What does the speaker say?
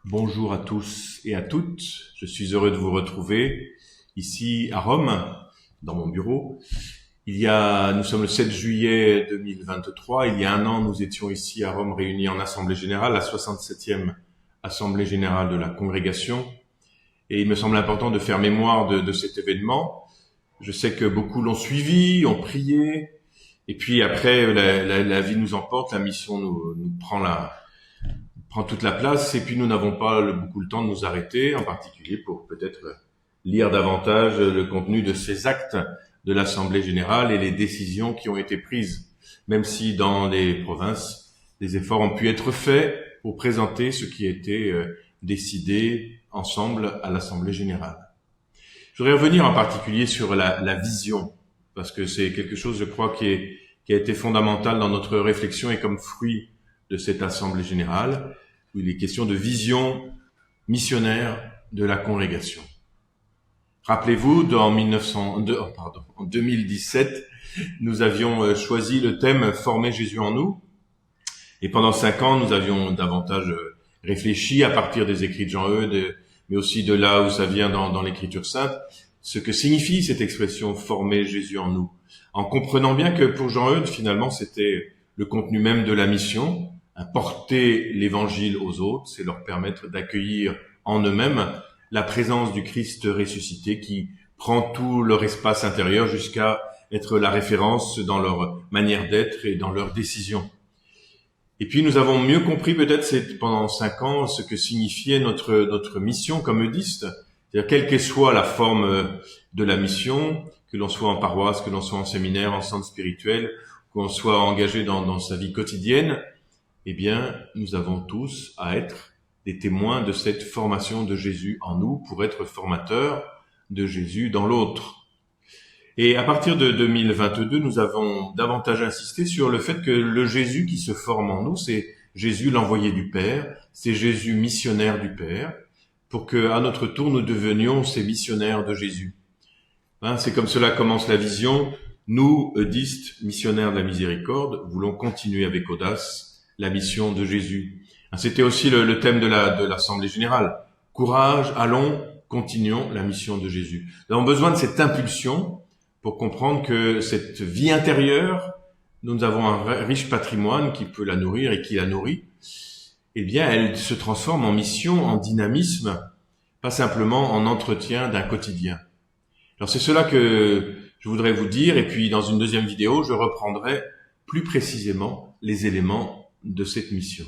Bonjour à tous et à toutes. Je suis heureux de vous retrouver ici à Rome, dans mon bureau. Nous sommes le 7 juillet 2023. Il y a un an, nous étions ici à Rome réunis en Assemblée Générale, la 67e Assemblée Générale de la Congrégation. Et il me semble important de faire mémoire de cet événement. Je sais que beaucoup l'ont suivi, ont prié. Et puis après, la vie nous emporte, la mission nous prend toute la place, et puis nous n'avons pas beaucoup le temps de nous arrêter, en particulier pour peut-être lire davantage le contenu de ces actes de l'Assemblée Générale et les décisions qui ont été prises, même si dans les provinces, des efforts ont pu être faits pour présenter ce qui a été décidé ensemble à l'Assemblée Générale. Je voudrais revenir en particulier sur la vision, parce que c'est quelque chose, je crois, qui a été fondamental dans notre réflexion et comme fruit de cette Assemblée Générale, où il est question de vision missionnaire de la congrégation. Rappelez-vous, en 2017, nous avions choisi le thème « Former Jésus en nous ». Et pendant 5 ans, nous avions davantage réfléchi à partir des écrits de Jean-Eudes, mais aussi de là où ça vient dans l'Écriture sainte, ce que signifie cette expression « Former Jésus en nous ». En comprenant bien que pour Jean-Eudes, finalement, c'était le contenu même de la mission, porter l'évangile aux autres, c'est leur permettre d'accueillir en eux-mêmes la présence du Christ ressuscité qui prend tout leur espace intérieur jusqu'à être la référence dans leur manière d'être et dans leurs décisions. Et puis nous avons mieux compris peut-être pendant 5 ans ce que signifiait notre mission comme eudiste, c'est-à-dire quelle que soit la forme de la mission, que l'on soit en paroisse, que l'on soit en séminaire, en centre spirituel, qu'on soit engagé dans sa vie quotidienne, eh bien, nous avons tous à être des témoins de cette formation de Jésus en nous pour être formateurs de Jésus dans l'autre. Et à partir de 2022, nous avons davantage insisté sur le fait que le Jésus qui se forme en nous, c'est Jésus l'envoyé du Père, c'est Jésus missionnaire du Père, pour que, à notre tour, nous devenions ces missionnaires de Jésus. C'est comme cela commence la vision. Nous, eudistes, missionnaires de la miséricorde, voulons continuer avec audace la mission de Jésus. C'était aussi le thème de l'Assemblée Générale. Courage, allons, continuons la mission de Jésus. Nous avons besoin de cette impulsion pour comprendre que cette vie intérieure, nous avons un riche patrimoine qui peut la nourrir et qui la nourrit. Eh bien, elle se transforme en mission, en dynamisme, pas simplement en entretien d'un quotidien. Alors c'est cela que je voudrais vous dire, et puis dans une deuxième vidéo, je reprendrai plus précisément les éléments de cette mission.